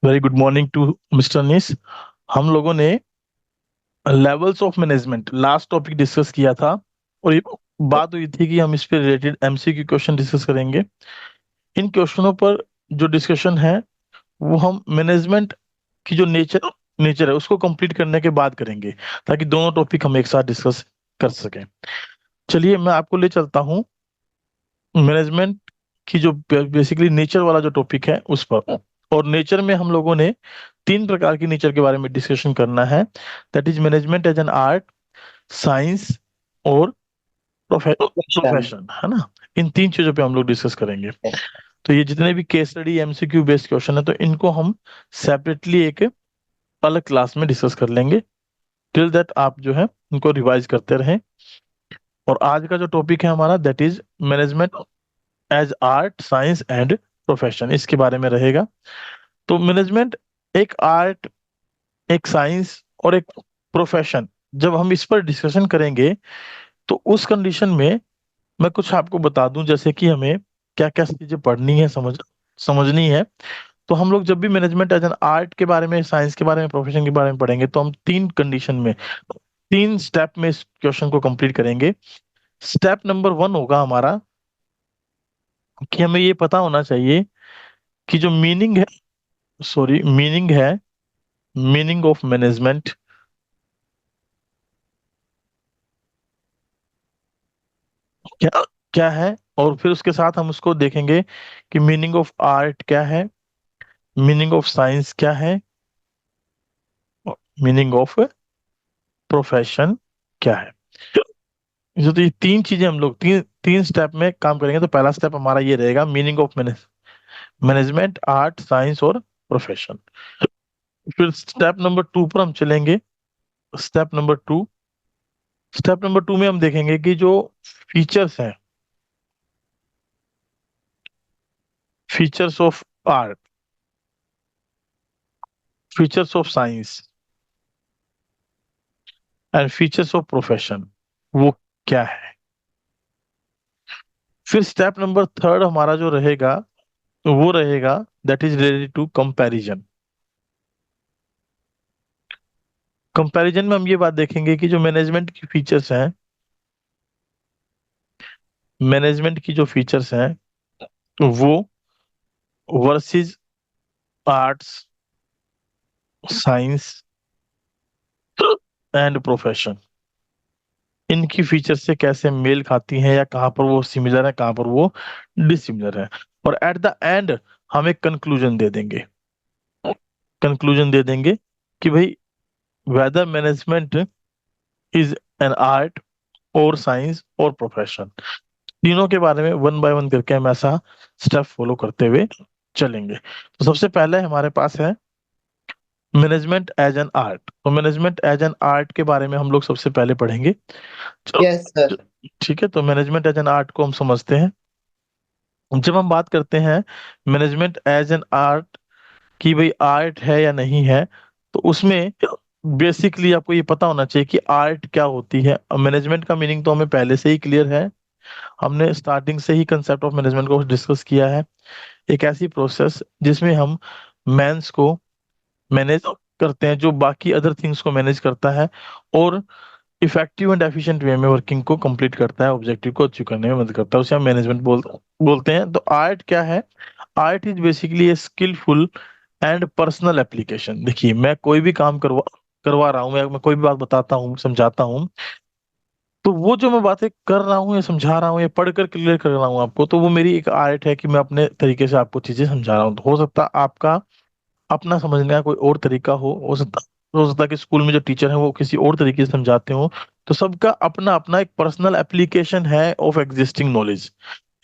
Very good morning to mister निस। हम लोगों ने levels of management last topic discuss किया था और ये बात हुई थी कि हम इस पे रिलेटेड एमसीक्यू क्वेश्चन डिस्कस करेंगे। इन क्वेश्चनों पर जो डिस्कशन है वो हम मैनेजमेंट की जो नेचर नेचर है उसको कंप्लीट करने के बाद करेंगे, ताकि दोनों टॉपिक हम एक साथ डिस्कस कर सकें। चलिए मैं आपको ले चलता हूँ मैनेजमेंट की जो बेसिकली नेचर वाला जो टॉपिक है उस पर। और नेचर में हम लोगों ने तीन प्रकार की नेचर के बारे में डिस्कशन करना है। That is management as an art, science और शन। प्रोफेशन, है ना। इन तीन चीजों पे हम लोग डिस्कस करेंगे। तो ये जितने भी case study MCQ based question है तो इनको हम सेपरेटली एक अलग क्लास में डिस्कस कर लेंगे। टिल दैट आप जो है उनको रिवाइज करते रहें। और आज का जो टॉपिक है हमारा that is management as art, science and profession, इसके बारे में रहेगा। तो मैनेजमेंट एक आर्ट, एक साइंस और एक प्रोफेशन, जब हम इस पर डिस्कशन करेंगे तो उस कंडीशन में मैं कुछ आपको बता दूं, जैसे कि हमें क्या क्या चीजें पढ़नी है, समझनी है। तो हम लोग जब भी मैनेजमेंट एज एन आर्ट के बारे में, साइंस के बारे में, प्रोफेशन के बारे में पढ़ेंगे तो हम तीन कंडीशन में, तीन स्टेप में इस क्वेश्चन को कंप्लीट करेंगे। स्टेप नंबर वन होगा हमारा कि हमें ये पता होना चाहिए कि जो मीनिंग ऑफ मैनेजमेंट क्या क्या है। और फिर उसके साथ हम उसको देखेंगे कि मीनिंग ऑफ आर्ट क्या है, मीनिंग ऑफ साइंस क्या है, मीनिंग ऑफ प्रोफेशन क्या है। तो ये तीन चीजें हम लोग तीन तीन स्टेप में काम करेंगे। तो पहला स्टेप हमारा ये रहेगा, meaning of management, art, science और प्रोफेशन। फिर स्टेप नंबर टू पर हम चलेंगे। Step number two step number two में हम देखेंगे कि जो फीचर्स हैं, features of art, features of science and features of profession, वो क्या है। फिर स्टेप नंबर थर्ड हमारा जो रहेगा वो रहेगा that is related to comparison. Comparison में हम ये बात देखेंगे कि जो मैनेजमेंट की फीचर्स हैं, मैनेजमेंट की जो फीचर्स हैं वो versus arts, science and profession, इनकी फीचर्स से कैसे मेल खाती हैं, या कहाँ पर वो सिमिलर है, कहाँ पर वो डिसिमिलर है। और एट द एंड हम एक कंक्लूजन दे देंगे, कि भाई whether management is an art और साइंस और प्रोफेशन। तीनों के बारे में वन बाय वन करके हम ऐसा स्टेप फॉलो करते हुए चलेंगे। तो सबसे पहले हमारे पास है मैनेजमेंट एज एन आर्ट। तो मैनेजमेंट एज एन आर्ट के बारे में हम लोग सबसे पहले पढ़ेंगे। यस चलो, सर। ठीक है। तो मैनेजमेंट एज एन आर्ट को हम समझते हैं। जब हम बात करते हैं मैनेजमेंट एज एन आर्ट की, भाई आर्ट है या नहीं है, तो उसमें बेसिकली आपको ये पता होना चाहिए कि आर्ट क्या होती है। मैनेजमेंट का मीनिंग तो हमें पहले से ही क्लियर है, हमने स्टार्टिंग से ही कंसेप्ट ऑफ मैनेजमेंट को डिस्कस किया है। एक ऐसी प्रोसेस जिसमें हम मैंस को मैनेज करते हैं, जो बाकी अदर थिंग्स को मैनेज करता है और इफेक्टिव एंड एफिशिएंट वे में वर्किंग को कंप्लीट करता है, ऑब्जेक्टिव को अचीव करने में मदद करता है, उसे हम मैनेजमेंट बोलते हैं। तो आर्ट क्या है? Art is basically a skillful and personal application. देखिए, मैं कोई भी काम करवा करवा रहा हूँ, मैं कोई भी बात बताता हूँ, समझाता हूँ, तो वो जो मैं बातें कर रहा हूँ या समझा रहा हूँ या पढ़कर क्लियर कर रहा हूँ आपको, तो वो मेरी एक आर्ट है कि मैं अपने तरीके से आपको चीजें समझा रहा हूँ। तो हो सकता है आपका अपना समझने का कोई और तरीका हो सकता है कि स्कूल में जो टीचर है वो किसी और तरीके से समझाते हो। तो सबका अपना अपना एक पर्सनल एप्लीकेशन है ऑफ एग्जिस्टिंग नॉलेज,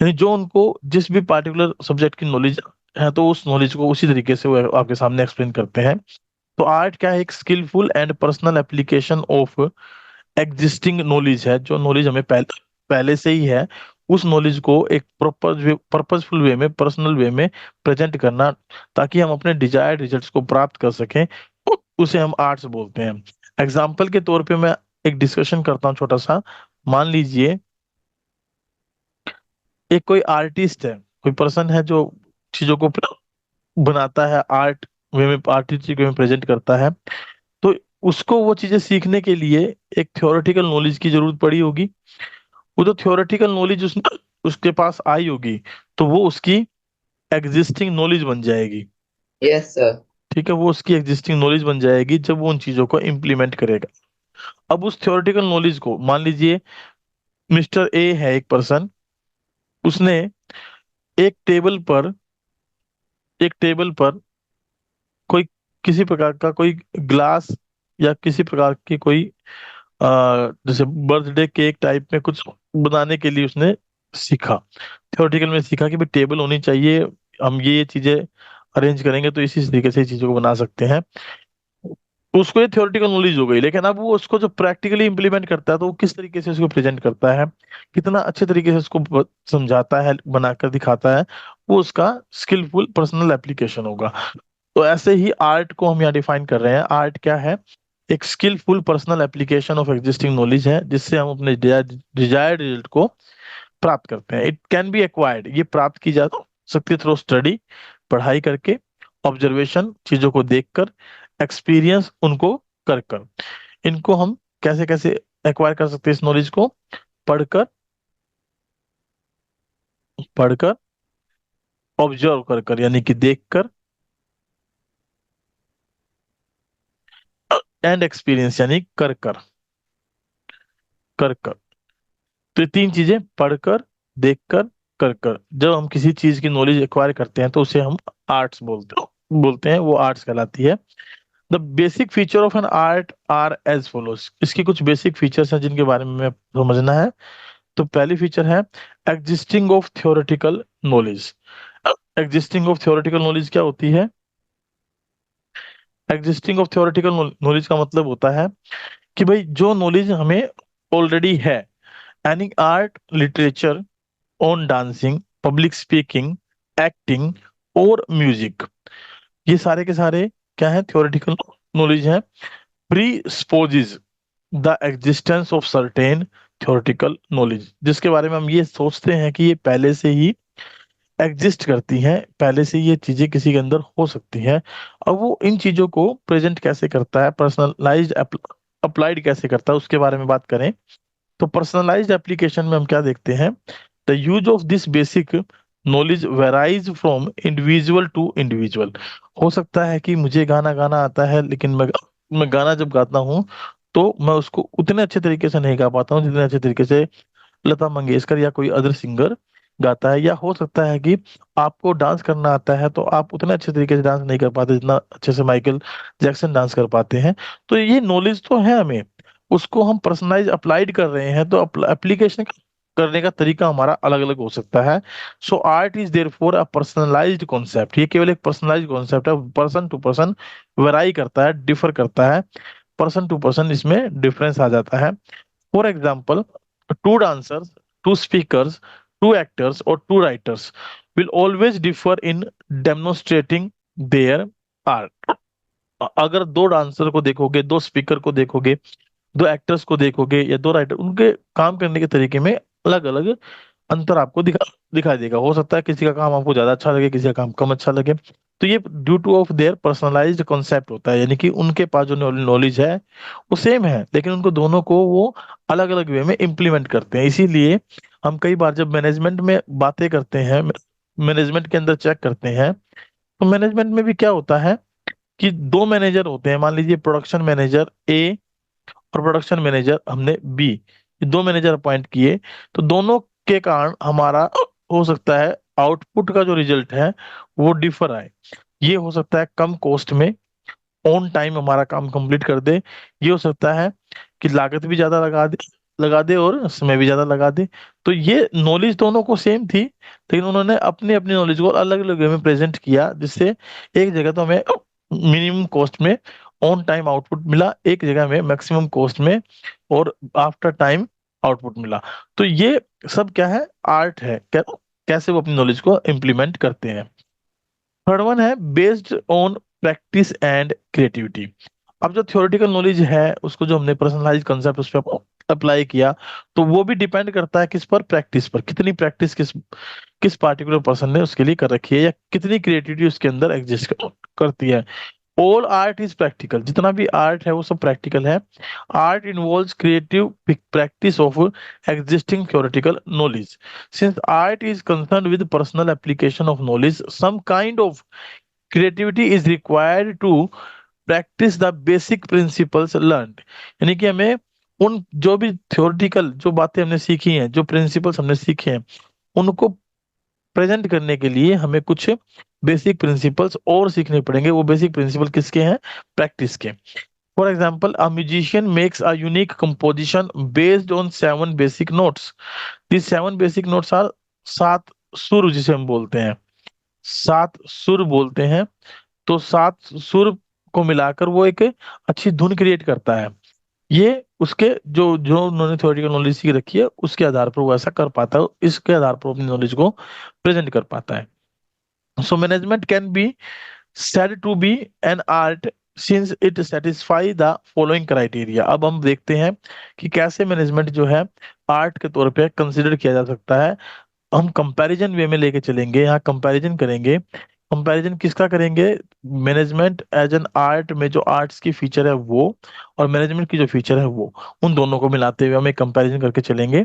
यानी जो उनको जिस भी पार्टिकुलर सब्जेक्ट की नॉलेज है तो उस नॉलेज को उसी तरीके से वो आपके सामने एक्सप्लेन करते हैं। तो आर्ट क्या है? एक skillful and personal application of existing knowledge है, जो नॉलेज हमें पहले से ही है, उस नॉलेज को एक पर्पजफुल वे में, पर्सनल वे में प्रेजेंट करना, ताकि हम अपने डिजायर्ड रिजल्ट्स को प्राप्त कर सकें, उसे हम आर्ट्स बोलते हैं। एग्जाम्पल के तौर पे मैं एक डिस्कशन करता हूँ छोटा सा। मान लीजिए एक कोई आर्टिस्ट है, कोई पर्सन है जो चीजों को बनाता है, आर्ट वे में, आर्टिस्टिक वे में प्रेजेंट करता है, तो उसको वो चीजें सीखने के लिए एक थ्योरेटिकल नॉलेज की जरूरत पड़ी होगी। वो जो थ्योरेटिकल नॉलेज उसके पास आई होगी, तो वो उसकी एग्जिस्टिंग नॉलेज बन जाएगी। Yes sir. ठीक है, वो उसकी एग्जिस्टिंग नॉलेज बन जाएगी जब वो उन चीजों को इम्प्लीमेंट करेगा। अब उस थ्योरेटिकल नॉलेज को मान लीजिए, मिस्टर ए है एक पर्सन, उसने एक टेबल पर एक टेबल पर कोई किसी प्रकार का कोई ग्लास या किसी प्रकार की कोई जैसे बर्थडे केक टाइप में कुछ बनाने के लिए उसने सीखा, थ्योरेटिकल में सीखा कि भाई टेबल होनी चाहिए, हम ये चीजें अरेंज करेंगे तो इसी तरीके से चीजों को बना सकते हैं। उसको ये थ्योरेटिकल नॉलेज हो गई, लेकिन अब वो उसको जो प्रैक्टिकली इंप्लीमेंट करता है तो वो किस तरीके से उसको प्रेजेंट करता है, कितना अच्छे तरीके से उसको समझाता है, बनाकर दिखाता है, वो उसका स्किलफुल पर्सनल एप्लीकेशन होगा। तो ऐसे ही आर्ट को हम यहाँ डिफाइन कर रहे हैं। आर्ट क्या है? एक skillful personal application of existing knowledge है, जिससे हम अपने डिजायर्ड रिजल्ट को प्राप्त करते हैं। इट कैन बी एक्वायर्ड, ये प्राप्त की जा सकती है थ्रू स्टडी, पढ़ाई करके, ऑब्जर्वेशन, चीजों को देखकर, एक्सपीरियंस उनको कर कर। इनको हम कैसे कैसे एक्वायर कर सकते हैं? इस नॉलेज को पढ़कर, पढ़कर, ऑब्जर्व कर कर यानी कि देखकर, एंड एक्सपीरियंस यानी कर कर, कर कर। तो ये तीन चीजें, पढ़कर, देखकर, कर कर, जब हम किसी चीज की नॉलेज एक्वायर करते हैं तो उसे हम आर्ट्स बोलते हैं, वो आर्ट्स कहलाती है। The basic feature of an art are as follows, इसकी कुछ बेसिक फीचर्स हैं जिनके बारे में हमें समझना है। तो पहली फीचर है existing of theoretical knowledge. Existing of theoretical knowledge क्या होती है? एग्जिस्टिंग ऑफ थ्योरेटिकल नॉलेज का मतलब होता है कि भाई जो नॉलेज हमें ऑलरेडी है, any art, literature, on dancing, public speaking, acting और म्यूजिक, ये सारे के सारे क्या है? थ्योरेटिकल नॉलेज है। Presupposes the existence of certain theoretical knowledge, जिसके बारे में हम ये सोचते हैं कि ये पहले से ही एग्जिस्ट करती हैं, पहले से ये चीजें किसी के अंदर हो सकती हैं। अब वो इन चीजों को प्रेजेंट कैसे करता है, पर्सनलाइज्ड अप्लाइड कैसे करता है, उसके बारे में बात करें तो पर्सनलाइज्ड एप्लीकेशन में हम क्या देखते हैं? The use of this basic knowledge varies from individual to individual. हो सकता है कि मुझे गाना गाना आता है, लेकिन मैं गाना जब गाता हूँ तो मैं उसको उतने अच्छे तरीके से नहीं गा पाता हूँ जितने अच्छे तरीके से लता मंगेशकर या कोई अदर सिंगर गाता है। या हो सकता है कि आपको डांस करना आता है तो आप उतने अच्छे तरीके से डांस नहीं कर पाते जितना अच्छे से माइकल जैक्सन डांस कर पाते हैं। तो ये नॉलेज तो है हमें, उसको हम पर्सनलाइज अप्लाइड कर रहे हैं, तो एप्लीकेशन करने का तरीका हमारा अलग अलग हो सकता है। So art is therefore a personalised concept, ये केवल एक पर्सनलाइज्ड कॉन्सेप्ट है, पर्सन टू पर्सन वेराई करता है, डिफर करता है, पर्सन टू पर्सन इसमें डिफरेंस आ जाता है। For example, two dancers, two speakers, two actors, or two writers will always differ in demonstrating their art. अगर दो डांसर को देखोगे, दो स्पीकर को देखोगे, दो एक्टर्स को देखोगे या दो राइटर, उनके काम करने के तरीके में अलग अलग अंतर आपको दिखाई देगा। हो सकता है किसी का काम आपको ज्यादा अच्छा लगे, किसी का काम कम अच्छा लगे। तो ये due two of their personalised concept होता है, यानी कि उनके पास जो नॉलेज है वो सेम है, लेकिन उनको दोनों को वो अलग अलग वे में इम्प्लीमेंट करते हैं। इसीलिए हम कई बार जब मैनेजमेंट में बातें करते हैं, मैनेजमेंट के अंदर चेक करते हैं, तो मैनेजमेंट में भी क्या होता है कि दो मैनेजर होते हैं, मान लीजिए प्रोडक्शन मैनेजर ए और प्रोडक्शन मैनेजर हमने बी, ये दो मैनेजर अपॉइंट किए, तो दोनों के कारण हमारा हो सकता है आउटपुट का जो रिजल्ट है वो डिफर आए। ये हो सकता है कम कॉस्ट में ऑन टाइम हमारा काम कंप्लीट कर दे, ये हो सकता है कि लागत भी ज्यादा लगा दे और समय भी ज्यादा लगा दे। तो ये नॉलेज दोनों को सेम थी, लेकिन उन्होंने अपनी अपनी नॉलेज को अलग अलग वे में प्रेजेंट किया, जिससे एक जगह तो हमें मिनिमम कॉस्ट में ऑन टाइम आउटपुट मिला, एक जगह में मैक्सिमम कॉस्ट में और आफ्टर टाइम आउटपुट मिला। तो ये सब क्या है? आर्ट है, कैसे वो अपनी नॉलेज को इम्प्लीमेंट करते हैं। थर्ड वन है based on practice and creativity. अब जो थ्योरेटिकल नॉलेज है उसको जो हमने पर्सनलाइज कंसेप्ट उस पर अप्लाई किया, तो वो भी डिपेंड करता है किस पर? प्रैक्टिस पर। कितनी प्रैक्टिस किस पार्टिकुलर पर्सन ने उसके लिए कर रखी है, या कितनी क्रिएटिविटी उसके अंदर एग्जिस्ट करती है। ऑल आर्ट इज प्रैक्टिकल, जितना भी आर्ट है वो सब प्रैक्टिकल है। Art involves creative practice of existing theoretical knowledge. Since art is concerned with personal application of knowledge, some kind of creativity is required to practice the basic principles learned. यानी कि हमें उन जो भी theoretical जो बातें हमने सीखी हैं, जो principles हमने सीखे हैं, उनको प्रेजेंट करने के लिए हमें कुछ बेसिक प्रिंसिपल्स और सीखने पड़ेंगे। वो बेसिक प्रिंसिपल किसके हैं? प्रैक्टिस के। For example, a musician makes a unique composition based on 7 basic notes. This 7 basic notes are 7 सुर, जिसे हम बोलते हैं 7 सुर बोलते हैं। तो 7 सुर को मिलाकर वो एक अच्छी धुन क्रिएट करता है। ये उसके जो जो उन्होंने थ्योरेटिकल नॉलेज सीख रखी है उसके आधार पर वो ऐसा कर पाता है, इसके आधार पर अपनी नॉलेज को प्रेजेंट कर पाता है। So management can be said to be an art since it satisfy the following criteria। अब हम देखते हैं कि कैसे मैनेजमेंट जो है आर्ट के तौर पे कंसिडर किया जा सकता है। हम कंपैरिजन वे में लेके चलेंगे, यहाँ कंपैरिजन करेंगे। कंपैरिजन किसका करेंगे? मैनेजमेंट एज एन आर्ट में जो आर्ट्स की फीचर है वो, और मैनेजमेंट की जो फीचर है वो, उन दोनों को मिलाते हुए हम एक कंपैरिजन करके चलेंगे।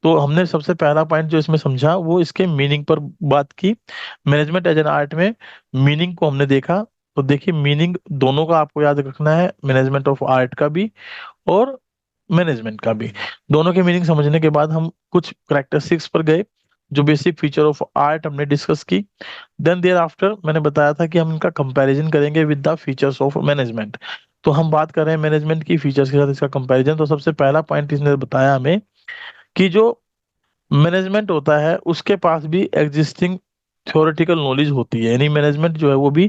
तो हमने सबसे पहला पॉइंट जो इसमें समझा वो इसके मीनिंग पर बात की। मैनेजमेंट एज एन आर्ट में मीनिंग को हमने देखा। तो देखिए, मीनिंग दोनों का आपको याद रखना है, मैनेजमेंट ऑफ आर्ट का भी और मैनेजमेंट का भी। दोनों के मीनिंग समझने के बाद हम कुछ करेक्टरिस्टिक्स पर गए, जो बेसिक फीचर ऑफ आर्ट हमने डिस्कस की। देन देयर आफ्टर मैंने बताया था कि हम इनका कंपैरिजन करेंगे with the features of management. तो हम बात कर रहे हैं मैनेजमेंट की फीचर्स के साथ इसका कंपैरिजन। तो सबसे पहला पॉइंट इसने बताया हमें कि जो मैनेजमेंट होता है उसके पास भी एग्जिस्टिंग थ्योरेटिकल नॉलेज होती है, यानी मैनेजमेंट जो है वो भी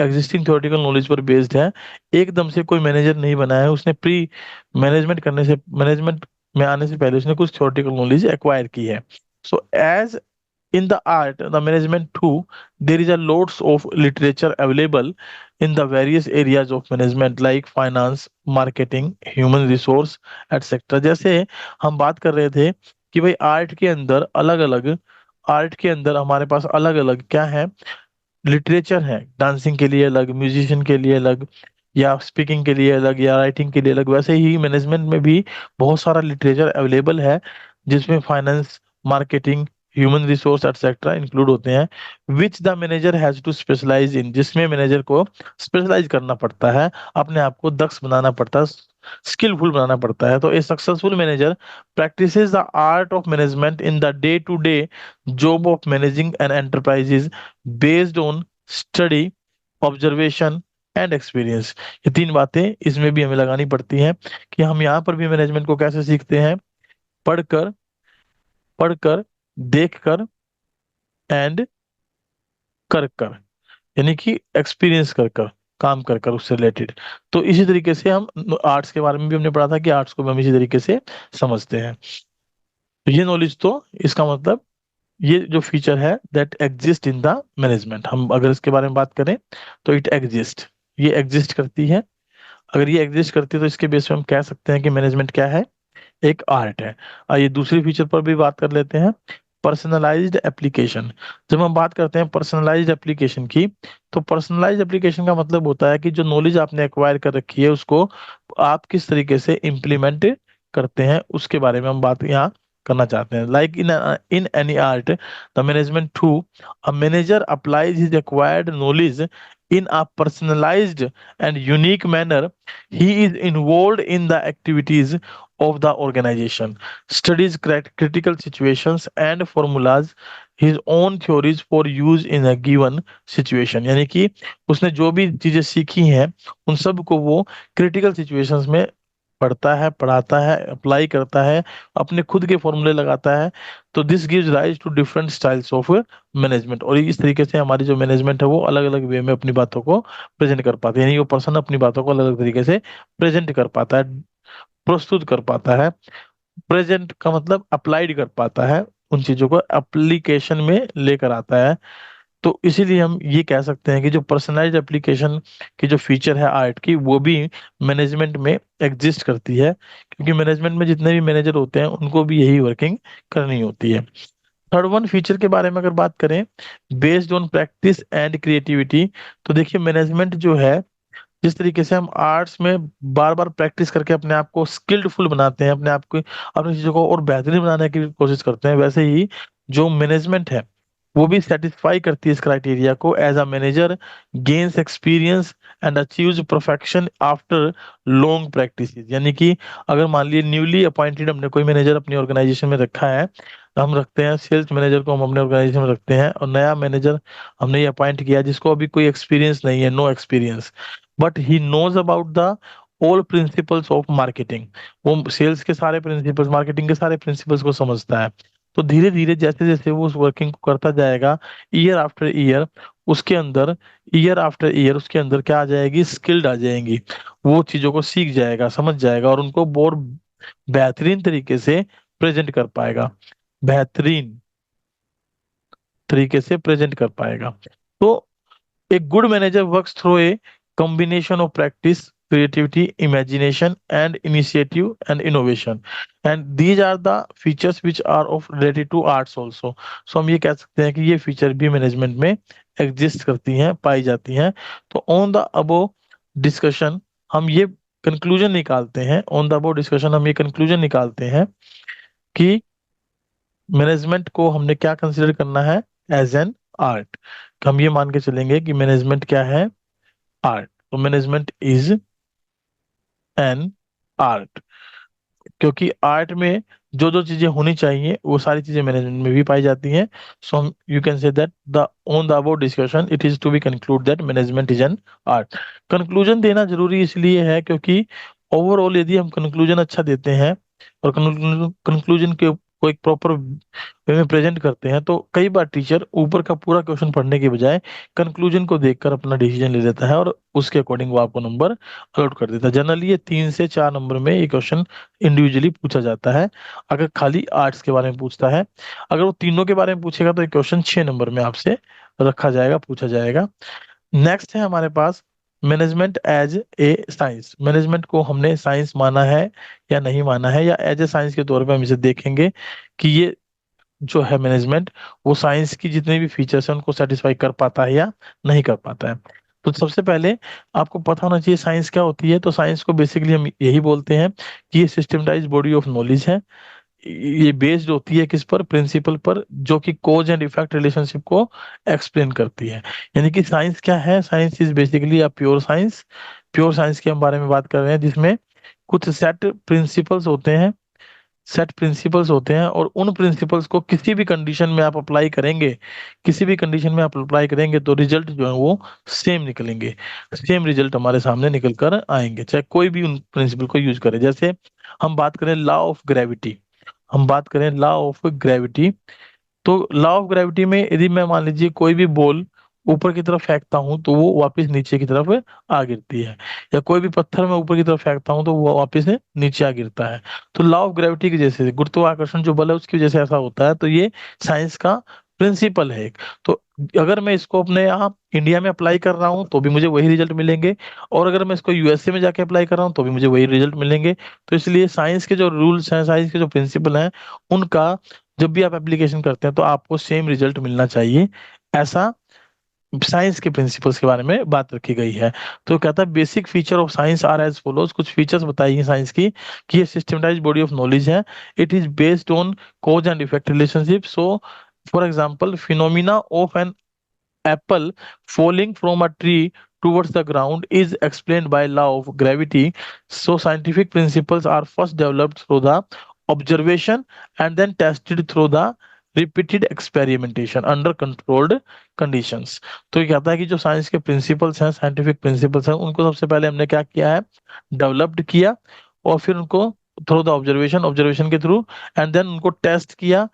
एग्जिस्टिंग थ्योरेटिकल नॉलेज पर बेस्ड है। एकदम से कोई मैनेजर नहीं बना है, उसने प्री मैनेजमेंट करने से, मैनेजमेंट में आने से पहले उसने कुछ थ्योरेटिकल नॉलेज एक्वायर की है। So as in the art the management too, there is a lots of literature available in the various areas of management like finance, marketing, human resource, etc। जैसे हम बात कर रहे थे कि भाई आर्ट के अंदर अलग अलग, आर्ट के अंदर हमारे पास अलग अलग क्या है, लिटरेचर है। डांसिंग के लिए अलग, म्यूजिशियन के लिए अलग, या स्पीकिंग के लिए अलग, या राइटिंग के लिए अलग। वैसे ही मैनेजमेंट में भी बहुत सारा लिटरेचर अवेलेबल है, जिसमें finance, marketing, human resource etcetera include होते हैं। Which the manager has to specialise in, जिसमें मैनेजर को स्पेशलाइज करना पड़ता है, अपने आप को दक्ष बनाना पड़ता है, स्किलफुल बनाना पड़ता है। तो ए successful manager practices the art of management in the day-to-day job of managing an enterprise is based on study, observation and experience। ये 3 बातें इसमें भी हमें लगानी पड़ती हैं कि हम यहाँ पर भी मैनेजमेंट को कैसे सीखते हैं? पढ़कर, पढ़कर, देखकर एंड कर कर, यानी कि एक्सपीरियंस कर कर, काम कर कर उससे रिलेटेड। तो इसी तरीके से हम आर्ट्स के बारे में भी हमने पढ़ा था कि आर्ट्स को भी हम इसी तरीके से समझते हैं। तो ये नॉलेज, तो इसका मतलब ये जो फीचर है that exist in the management, हम अगर इसके बारे में बात करें तो इट एग्जिस्ट, ये एग्जिस्ट करती है। अगर ये एग्जिस्ट करती है तो इसके बेस पे हम कह सकते हैं कि मैनेजमेंट क्या है? एक आर्ट है। आइए दूसरी फीचर पर भी बात कर लेते हैं, पर्सनलाइज्ड एप्लीकेशन। जब हम बात करते हैं पर्सनलाइज्ड एप्लीकेशन की, तो पर्सनलाइज्ड एप्लीकेशन का मतलब होता है कि जो नॉलेज आपने एक्वायर कर रखी है उसको आप किस तरीके से इम्प्लीमेंट करते हैं, उसके बारे में हम बात यहाँ करना चाहते हैं। Like in any art the management too, a manager applies his acquired knowledge in a personalized and unique manner। He is involved in the activities of the organization, studies critical situations and formulas his own theories for use in a given situation। यानी कि उसने जो भी चीजें सीखी हैं उन सब को वो क्रिटिकल सिचुएशंस में पढ़ता है, पढ़ाता है, अप्लाई करता है, अपने खुद के फॉर्मूले लगाता है। तो this gives rise to different styles of management. और इस तरीके से हमारी जो मैनेजमेंट है वो अलग अलग वे में अपनी बातों को प्रेजेंट कर पाती है, यानी वो पर्सन अपनी बातों को अलग अलग तरीके से प्रेजेंट कर पाता है, प्रस्तुत कर पाता है। प्रेजेंट का मतलब अप्लाइड कर पाता है, उन चीजों को एप्लीकेशन में लेकर आता है। तो इसीलिए हम ये कह सकते हैं कि जो पर्सनलाइज्ड एप्लीकेशन की जो फीचर है आर्ट की, वो भी मैनेजमेंट में एग्जिस्ट करती है, क्योंकि मैनेजमेंट में जितने भी मैनेजर होते हैं उनको भी यही वर्किंग करनी होती है। थर्ड वन फीचर के बारे में अगर बात करें, based on practice and creativity, तो देखिए मैनेजमेंट जो है, जिस तरीके से हम आर्ट्स में बार बार प्रैक्टिस करके अपने आप को स्किल्डफुल बनाते हैं, अपने आप को अपनी चीजों को और बेहतरीन बनाने की कोशिश करते हैं, वैसे ही जो मैनेजमेंट है वो भी सेटिस्फाई करती है इस क्राइटेरिया को। As a manager gains experience and achieves perfection after long practice, यानी कि अगर मान लीजिए न्यूली अपॉइंटेड हमने कोई मैनेजर अपनी ऑर्गेनाइजेशन में रखा है, हम रखते हैं सेल्स मैनेजर को, हम अपने ऑर्गेनाइजेशन में रखते हैं, और नया मैनेजर हमने ये अपॉइंट किया जिसको अभी कोई एक्सपीरियंस नहीं है, no experience, but he knows about the all principles of marketing. वो सेल्स के सारे प्रिंसिपल्स, मार्केटिंग के सारे प्रिंसिपल्स को समझता है। तो धीरे धीरे जैसे जैसे वो उस वर्किंग को करता जाएगा, ईयर आफ्टर ईयर, उसके अंदर ईयर आफ्टर ईयर उसके अंदर क्या आ जाएगी, स्किल्ड आ जाएंगी। वो चीजों को सीख जाएगा, समझ जाएगा, और उनको बहुत बेहतरीन तरीके से प्रेजेंट कर पाएगा, बेहतरीन तरीके से प्रेजेंट कर पाएगा। तो A good manager works through a combination of practice, creativity, imagination, and initiative and innovation. And these are the features which are of related to arts also. So हम ये कह सकते हैं कि ये फीचर भी मैनेजमेंट में एग्जिस्ट करती हैं, पाई जाती हैं। तो ऑन द अबो डिस्कशन हम ये कंक्लूजन निकालते हैं, ऑन द अबो डिस्कशन हम ये कंक्लूजन निकालते हैं कि मैनेजमेंट को हमने क्या कंसिडर करना है, एज एन आर्ट। हम ये मान के चलेंगे कि मैनेजमेंट क्या है, आर्ट। तो मैनेजमेंट इज एन आर्ट, क्योंकि आर्ट में जो जो चीजें होनी चाहिए वो सारी चीजें मैनेजमेंट में भी पाई जाती हैं। सो हम you can say that the on the above discussion it is to be conclude that management is an art. Conclusion देना जरूरी इसलिए है क्योंकि ओवरऑल यदि हम कंक्लूजन अच्छा देते हैं और कंक्लूजन के को एक प्रॉपर वे में प्रेजेंट करते हैं, तो कई बार टीचर ऊपर का पूरा क्वेश्चन पढ़ने के बजाय कंक्लूजन को देखकर अपना डिसीजन ले लेता है और उसके अकॉर्डिंग वो आपको नंबर अलॉट कर देता है। जनरली ये 3 से 4 नंबर में ये क्वेश्चन इंडिविजुअली पूछा जाता है अगर खाली आर्ट्स के बारे में पूछता है। अगर वो तीनों के बारे में पूछेगा तो ये क्वेश्चन 6 नंबर में आपसे रखा जाएगा, पूछा जाएगा। नेक्स्ट है हमारे पास management as a science. Management को हमने साइंस माना है या नहीं माना है, या एज ए साइंस के तौर पे हम इसे देखेंगे कि ये जो है मैनेजमेंट वो साइंस की जितने भी फीचर्स हैं उनको सेटिस्फाई कर पाता है या नहीं कर पाता है। तो सबसे पहले आपको पता होना चाहिए साइंस क्या होती है। तो साइंस को बेसिकली हम यही बोलते हैं कि ये सिस्टमैटाइज्ड बॉडी ऑफ नॉलेज है। ये बेस्ड होती है किस पर, प्रिंसिपल पर, जो कि कोज एंड इफेक्ट रिलेशनशिप को एक्सप्लेन करती है। यानी कि साइंस क्या है, science is basically a pure science. Pure science के हम बारे में बात कर रहे हैं जिसमें कुछ सेट प्रिंसिपल्स होते हैं और उन प्रिंसिपल्स को किसी भी कंडीशन में आप अप्लाई करेंगे, किसी भी कंडीशन में आप अप्लाई करेंगे तो रिजल्ट जो है वो सेम निकलेंगे, सेम रिजल्ट हमारे सामने निकल कर आएंगे, चाहे कोई भी उन प्रिंसिपल को यूज करे। जैसे हम बात करें लॉ ऑफ ग्रेविटी, हम बात करें लॉ ऑफ ग्रेविटी, तो लॉ ऑफ ग्रेविटी में यदि मैं मान लीजिए कोई भी बॉल ऊपर की तरफ फेंकता हूं तो वो वापस नीचे की तरफ आ गिरती है, या कोई भी पत्थर मैं ऊपर की तरफ फेंकता हूं तो वो वापस नीचे आ गिरता है। तो लॉ ऑफ ग्रेविटी की जैसे गुरुत्वाकर्षण जो बल है उसकी वजह से ऐसा होता है। तो ये साइंस का प्रिंसिपल है एक। तो अगर मैं इसको अपने यहाँ इंडिया में अप्लाई कर रहा हूँ तो भी मुझे वही रिजल्ट मिलेंगे, और अगर मैं इसको यूएसए में जाके अप्लाई कर रहा हूँ तो भी मुझे वही रिजल्ट मिलेंगे। तो इसलिए साइंस के जो रूल्स हैं, साइंस के जो प्रिंसिपल हैं, उनका जब भी आप एप्लीकेशन करते हैं तो आपको सेम रिजल्ट मिलना चाहिए, ऐसा साइंस के प्रिंसिपल्स के बारे में बात रखी गई है। तो कहता है basic feature of science are as follows, कुछ फीचर्स बताइए साइंस की कि ये सिस्टमैटाइज्ड बॉडी ऑफ नॉलेज है। It is based on cause and effect relationship. So for example phenomena of an apple falling from a tree towards the ground is explained by law of gravity. So scientific principles are first developed through the observation and then tested through the repeated experimentation under controlled conditions. तो ये कहता है कि जो science के principles हैं, scientific principles हैं, उनको सबसे पहले हमने क्या किया है, डेवलप्ड किया, और फिर उनको थ्रू द ऑब्जर्वेशन, ऑब्जर्वेशन के थ्रू, एंड देन उनको टेस्ट किया,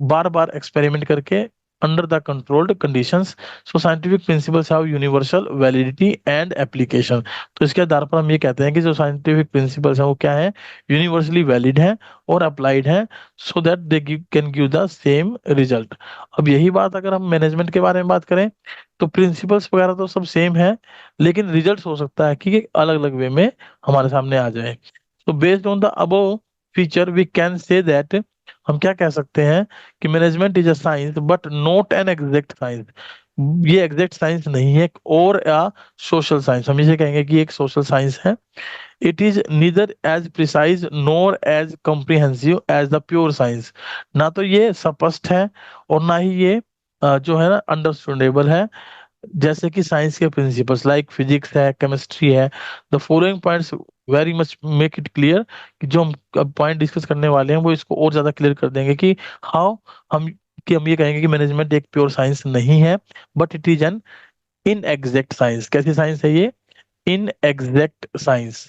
बार बार एक्सपेरिमेंट करके, under the controlled conditions. So scientific principles have universal validity and application. तो इसके आधार पर हम ये कहते हैं कि जो scientific principles हैं वो क्या है, यूनिवर्सली वैलिड है और अप्लाइड है, so that they can give the same result. अब यही बात अगर हम मैनेजमेंट के बारे में बात करें तो प्रिंसिपल्स वगैरह तो सब सेम है, लेकिन रिजल्ट हो सकता है कि अलग अलग वे में हमारे सामने आ जाए। तो based on the above feature we can say that हम क्या कह सकते हैं कि management is a science but not an exact science. ये एग्जैक्ट साइंस नहीं है, और या सोशल साइंस, हम इसे कहेंगे कि एक सोशल साइंस है। It is neither as precise nor as comprehensive as the pure science. ना तो ये स्पष्ट है, और ना ही ये जो है ना अंडरस्टैंडेबल है, जैसे कि साइंस के प्रिंसिपल्स लाइक फिजिक्स है, केमिस्ट्री है। The following points very much make it clear, कि जो हम पॉइंट डिस्कस करने वाले हैं वो इसको और ज्यादा क्लियर कर देंगे कि हाउ हम हम ये कहेंगे कि मैनेजमेंट एक प्योर साइंस नहीं है, but it is an in exact science. कैसी साइंस है ये? इन एग्जैक्ट साइंस,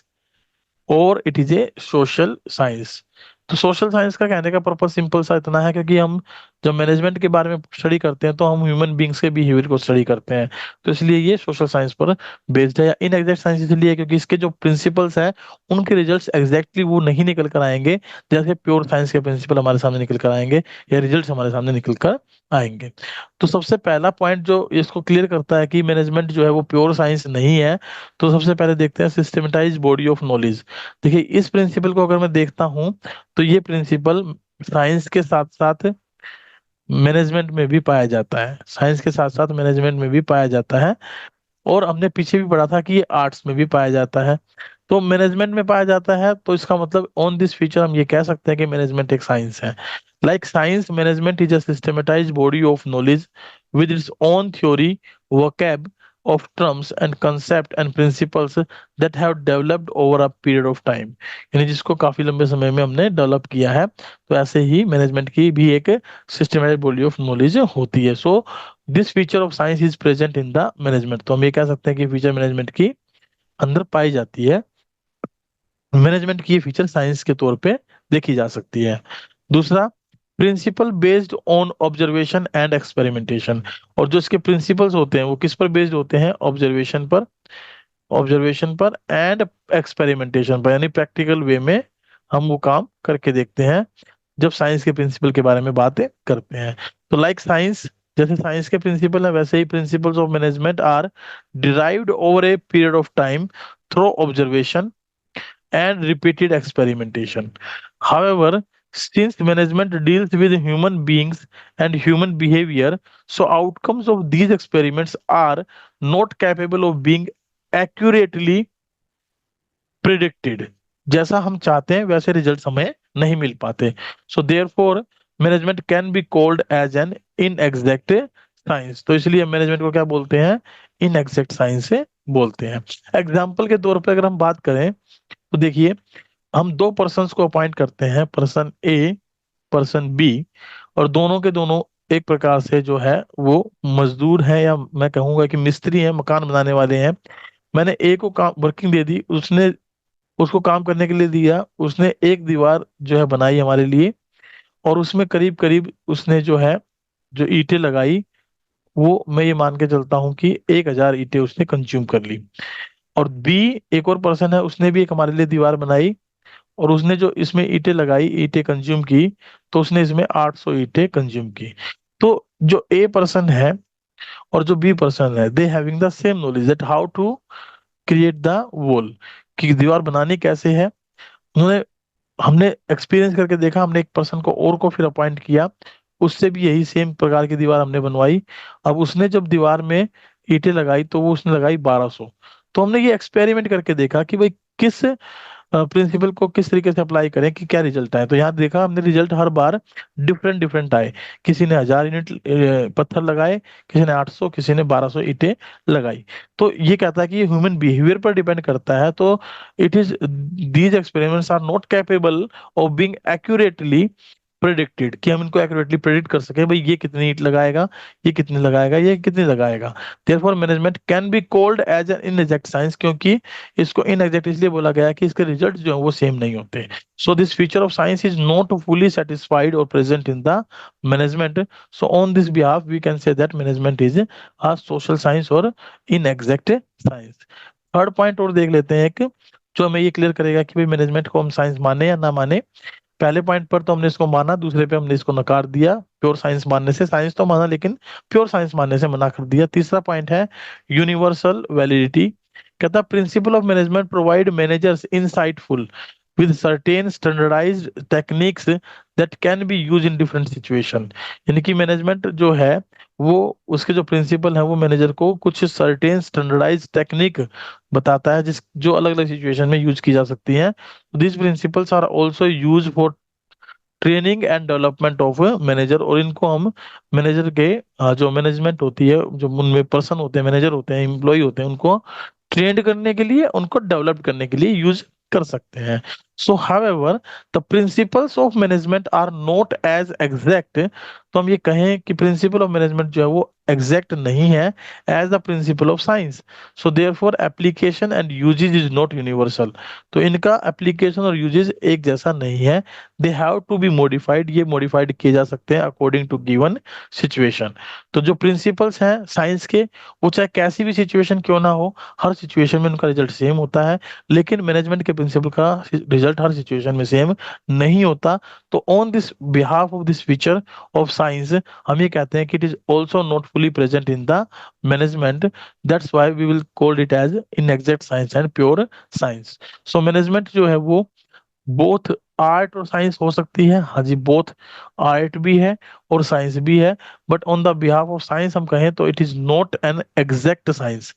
और it is a social science. तो सोशल साइंस का कहने का पर्पज सिंपल सा इतना है, क्योंकि हम जब मैनेजमेंट के बारे में स्टडी करते हैं तो हम ह्यूमन बींग्स के बिहेवियर को स्टडी करते हैं, तो इसलिए ये सोशल साइंस पर बेस्ड है। या इन एग्जैक्ट साइंस इसलिए क्योंकि इसके जो प्रिंसिपल्स हैं उनके रिजल्ट्स एग्जैक्टली वो नहीं निकल कर आएंगे जैसे प्योर साइंस के प्रिंसिपल हमारे सामने निकल कर आएंगे, या रिजल्ट्स हमारे सामने निकल कर आएंगे। तो सबसे पहला पॉइंट जो इसको क्लियर करता है कि मैनेजमेंट जो है वो प्योर साइंस नहीं है, तो सबसे पहले देखते हैं सिस्टमेटाइज बॉडी ऑफ नॉलेज। देखिए, इस प्रिंसिपल को अगर मैं देखता हूं तो ये प्रिंसिपल साइंस के साथ साथ मैनेजमेंट में भी पाया जाता है, साइंस के साथ साथ मैनेजमेंट में भी पाया जाता है। और हमने पीछे भी पढ़ा था कि ये आर्ट्स में भी पाया जाता है। तो मैनेजमेंट में पाया जाता है, तो इसका मतलब ऑन दिस फीचर हम ये कह सकते हैं कि मैनेजमेंट एक साइंस है। Like science, management is a systematised body of knowledge with its own theory, vocab of terms and concept and principles that have developed over a period of time। यानी जिसको काफी लंबे समय में हमने डेवलप किया है। तो ऐसे ही मैनेजमेंट की भी एक सिस्टमेटिक बॉडी ऑफ नॉलेज होती है। सो this feature of science is present in the management. तो हम ये कह सकते हैं कि फीचर मैनेजमेंट की अंदर पाई जाती है। मैनेजमेंट की ये फीचर साइंस के तौर पे देखी जा सकती है। दूसरा, principle based on observation and experimentation. और जो इसके प्रिंसिपल्स होते हैं वो किस पर बेस्ड होते हैं? ऑब्जर्वेशन पर, ऑब्जर्वेशन पर एंड एक्सपेरिमेंटेशन पर, यानी प्रैक्टिकल वे में हम वो काम करके देखते हैं जब साइंस के प्रिंसिपल के बारे में बातें करते हैं। तो लाइक साइंस, जैसे साइंस के प्रिंसिपल है वैसे ही principles of management are derived over a period of time through observation and repeated experimentation. However, since management deals with human beings and human behavior, so outcomes of these experiments are not capable of being accurately predicted। जैसा हम चाहते हैं वैसे result हमें नहीं मिल पाते। So therefore management can be called as an inexact science. तो इसलिए मैनेजमेंट को क्या बोलते हैं? इनएग्जैक्ट साइंस से बोलते हैं। एग्जाम्पल के तौर पर अगर हम बात करें तो देखिए, हम दो पर्सन्स को अपॉइंट करते हैं, पर्सन ए, पर्सन बी, और दोनों के दोनों एक प्रकार से जो है वो मजदूर हैं, या मैं कहूंगा कि मिस्त्री हैं, मकान बनाने वाले हैं। मैंने ए को काम वर्किंग दे दी, उसने उसको काम करने के लिए दिया, उसने एक दीवार जो है बनाई हमारे लिए, और उसमें करीब करीब उसने जो है जो ईंटें लगाई, वो मैं ये मान के चलता हूँ कि 1,000 ईंटें उसने कंज्यूम कर ली। और बी, एक और पर्सन है, उसने भी एक हमारे लिए दीवार बनाई, और उसने जो इसमें ईंटें लगाई, ईंटें कंज्यूम की, तो उसने इसमें 800 ईंटें कंज्यूम की। तो जो ए पर्सन है और जो बी पर्सन है, they having the same knowledge that how to create the wall, कि दीवार बनानी कैसे है। उन्होंने हमने एक्सपीरियंस करके देखा, हमने एक पर्सन को और को फिर अपॉइंट किया, उससे भी यही सेम प्रकार की दीवार हमने बनवाई। अब उसने जब दीवार में ईंटें लगाई तो वो उसने लगाई 1200। तो हमने ये एक्सपेरिमेंट करके देखा कि भाई किस प्रिंसिपल को किस तरीके से अप्लाई करें कि क्या रिजल्ट आए। तो यहाँ देखा हमने रिजल्ट हर बार डिफरेंट डिफरेंट आए। किसी ने 1,000 यूनिट पत्थर लगाए, किसी ने 800, किसी ने 1200 ईंटें लगाई। तो ये कहता है कि ये ह्यूमन बिहेवियर पर डिपेंड करता है। तो it is these experiments are not capable of being accurately predicted, कि हम इनको एक्यूरेटली प्रेडिक्ट कर सके भाई ये कितनी ईंट लगाएगा, ये कितनी लगाएगा, ये कितनी लगाएगा। Therefore management can be called as an inexact science, क्योंकि इसको इनएग्जैक्ट इसलिए बोला गया है कि इसके रिजल्ट जो है वो सेम नहीं होते। So this feature of science is not fully satisfied और present in the management. So on this behalf we can say that management is a social science और इनएग्जैक्ट साइंस। थर्ड पॉइंट और देख लेते हैं एक, जो हमें ये क्लियर करेगा कि भाई मैनेजमेंट को हम साइंस माने या ना माने। पहले पॉइंट पर तो हमने इसको माना, दूसरे पे हमने इसको नकार दिया। प्योर साइंस मानने से, साइंस तो माना लेकिन प्योर साइंस मानने से मना कर दिया। तीसरा पॉइंट है यूनिवर्सल वैलिडिटी। कहता principle of management provide managers insightful, with certain standardized techniques that can be used in different situation। यानी कि मैनेजमेंट जो है वो, उसके जो प्रिंसिपल है वो मैनेजर को कुछ सर्टेन स्टैंडर्डाइज टेक्निक बताता है जिस जो अलग अलग सिचुएशन में यूज की जा सकती हैं। This principles are also use for training and development of manager. और इनको हम मैनेजर के जो मैनेजमेंट होती है, जो उनमें पर्सन होते हैं, मैनेजर होते हैं, एम्प्लॉय होते हैं, उनको ट्रेंड करने के लिए, उनको डेवलप करने के लिए यूज कर सकते हैं। So however the principles of management are not as exact. तो हम ये कहें कि प्रिंसिपल ऑफ मैनेजमेंट जो है वो एग्जैक्ट नहीं है as the principle of science. So therefore application and usages is not universal. तो इनका एप्लीकेशन और यूजेज एक जैसा नहीं है। They have to be modified, ये मॉडिफाइड किए जा सकते हैं अकॉर्डिंग टू गिवन सिचुएशन। तो जो प्रिंसिपल्स हैं साइंस के, वो चाहे कैसी भी सिचुएशन क्यों ना हो, हर सिचुएशन में उनका रिजल्ट सेम होता है। लेकिन मैनेजमेंट के प्रिंसिपल का रिजल्ट हर सिचुएशन में सेम नहीं होता। तो on this behalf of this feature of science, हम ये कहते हैं कि it is also not fully present in the management. That's why we will called it as inexact science and pure science. So management जो है वो both art और science हो सकती है। हाँ जी, बोथ आर्ट भी है और साइंस भी है। But on the behalf of science हम कहें तो it is not an exact science.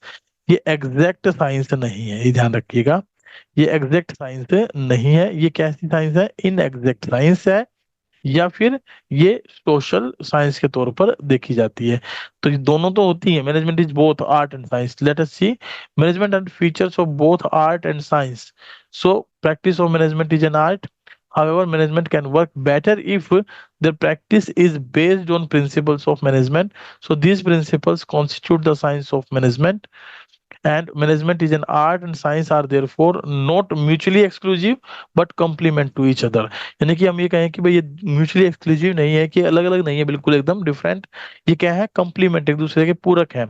ये एग्जैक्ट साइंस नहीं है, ये ध्यान रखिएगा। ये एग्जैक्ट साइंस नहीं है। ये कैसी साइंस है? इन एग्जैक्ट साइंस है, या फिर ये सोशल साइंस के तौर पर देखी जाती है। तो ये दोनों तो होती है। Management is both art and science. Let us see management and features of both art and science. So practice of management is an art. However, management can work better if the practice is based on principles of management. So these principles constitute the science of management. And management is an art and science are therefore not mutually exclusive but complement to each other। यानी कि हम ये कहें कि भाई ये mutually exclusive नहीं है, कि अलग अलग नहीं है, बिल्कुल एकदम डिफरेंट। ये क्या है? कंप्लीमेंट, एक दूसरे के पूरक है।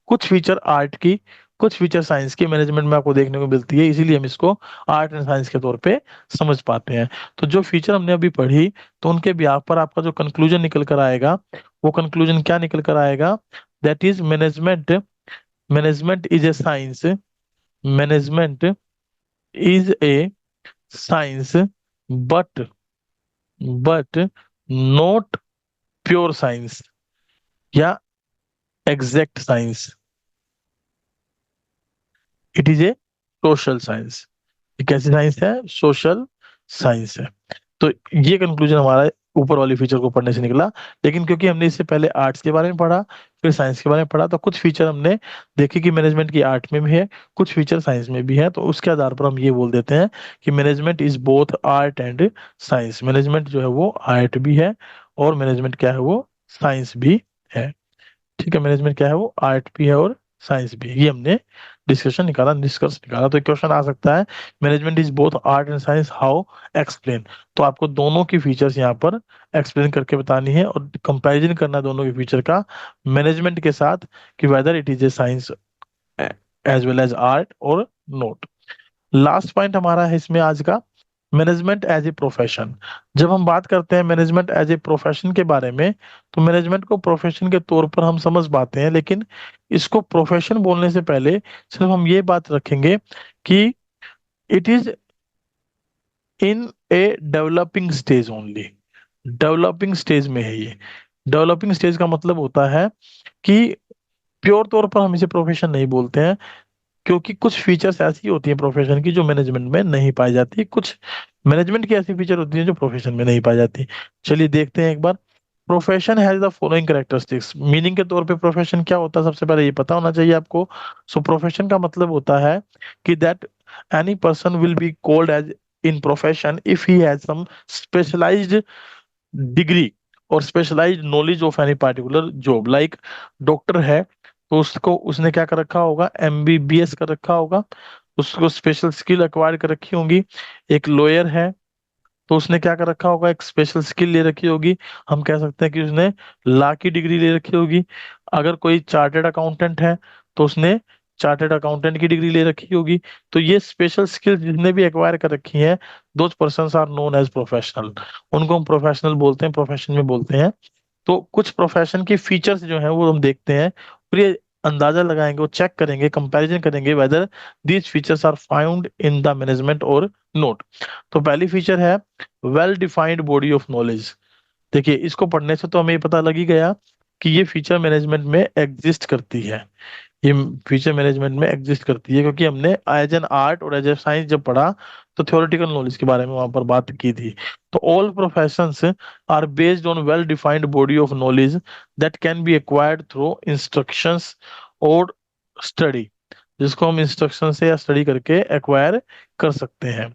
कुछ फीचर आर्ट की, कुछ फीचर साइंस की मैनेजमेंट में आपको देखने को मिलती है, इसीलिए हम इसको आर्ट एंड साइंस के तौर पे समझ पाते हैं। तो जो फीचर हमने अभी पढ़ी, तो उनके ब्याह पर आपका जो कंक्लूजन निकल कर आएगा, वो कंक्लूजन क्या निकल कर आएगा? That is management, management is a science, management is a science, but but not pure science या exact science. It is a social science. ये कैसी साइंस है? सोशल साइंस है। तो ये कंक्लूजन हमारा ऊपर वाली फीचर को पढ़ने से निकला। लेकिन क्योंकि हमने इससे पहले आर्ट्स के बारे में पढ़ा, फिर साइंस के बारे में पढ़ा, तो कुछ फीचर हमने देखे कि मैनेजमेंट की आर्ट में भी है, कुछ फीचर साइंस में भी है। तो उसके आधार पर हम ये बोल देते हैं कि management is both art and science. Management जो है वो आर्ट भी है और मैनेजमेंट क्या है? वो साइंस भी है। ठीक है, मैनेजमेंट क्या है? वो आर्ट भी है और साइंस भी है। ये हमने डिस्कशन निकाला, निष्कर्ष निकाला। तो क्वेश्चन आ सकता है, management is both art and science, how explain. तो आपको दोनों की फीचर्स यहाँ पर एक्सप्लेन करके बतानी है और कंपैरिजन करना है दोनों के फीचर का मैनेजमेंट के साथ, कि whether it is a science as well as art और नोट। लास्ट पॉइंट हमारा है इसमें आज का, मैनेजमेंट एज ए प्रोफेशन। जब हम बात करते हैं मैनेजमेंट एज ए प्रोफेशन के बारे में, तो मैनेजमेंट को प्रोफेशन के तौर पर हम समझ पाते हैं। लेकिन इसको प्रोफेशन बोलने से पहले सिर्फ हम ये बात रखेंगे कि it is in a developing stage only. Developing stage में है ये। डेवलपिंग स्टेज का मतलब होता है कि प्योर तौर पर हम इसे प्रोफेशन नहीं बोलते हैं, क्योंकि कुछ फीचर्स ऐसी होती हैं प्रोफेशन की जो मैनेजमेंट में नहीं पाई जाती, कुछ मैनेजमेंट की ऐसी फीचर होती हैं जो प्रोफेशन में नहीं पाई जाती। चलिए देखते हैं एक बार। Profession has the following characteristics. Meaning के तौर पे प्रोफेशन क्या होता है, सबसे पहले ये पता होना चाहिए आपको। सो प्रोफेशन का मतलब होता है कि that any person will be called as in profession if he has some specialised degree और specialised knowledge of any particular job. Like doctor है तो उसको, उसने क्या कर रखा होगा? एमबीबीएस कर रखा होगा, उसको स्पेशल स्किल एक्वायर कर रखी होंगी। एक लॉयर है तो उसने क्या कर रखा होगा? एक स्पेशल स्किल ले रखी होगी। हम कह सकते हैं कि उसने लॉ की डिग्री ले रखी होगी। अगर कोई चार्टेड अकाउंटेंट है तो उसने चार्टेड अकाउंटेंट की डिग्री ले रखी होगी। तो ये स्पेशल स्किल जिसने भी एक्वायर कर रखी है, those persons are known as professional. उनको हम प्रोफेशनल बोलते हैं, प्रोफेशन में बोलते हैं। तो कुछ प्रोफेशन की फीचर्स जो है वो हम देखते हैं, और ये अंदाजा लगाएंगे, वो चेक करेंगे, कंपैरिजन करेंगे whether these features are found in the management और नोट। तो पहली फीचर है well defined body of knowledge. देखिए, इसको पढ़ने से तो हमें ये पता लग ही गया कि ये फीचर मैनेजमेंट में एग्जिस्ट करती है। ये फीचर मैनेजमेंट में एग्जिस्ट करती है क्योंकि हमने एज एन आर्ट और एज ए साइंस जब पढ़ा तो थ्योरेटिकल नॉलेज के बारे में वहां पर बात की थी। तो all professions are based on well defined body of knowledge that can be acquired through instructions और स्टडी, जिसको हम इंस्ट्रक्शन से या स्टडी करके एक्वायर कर सकते हैं।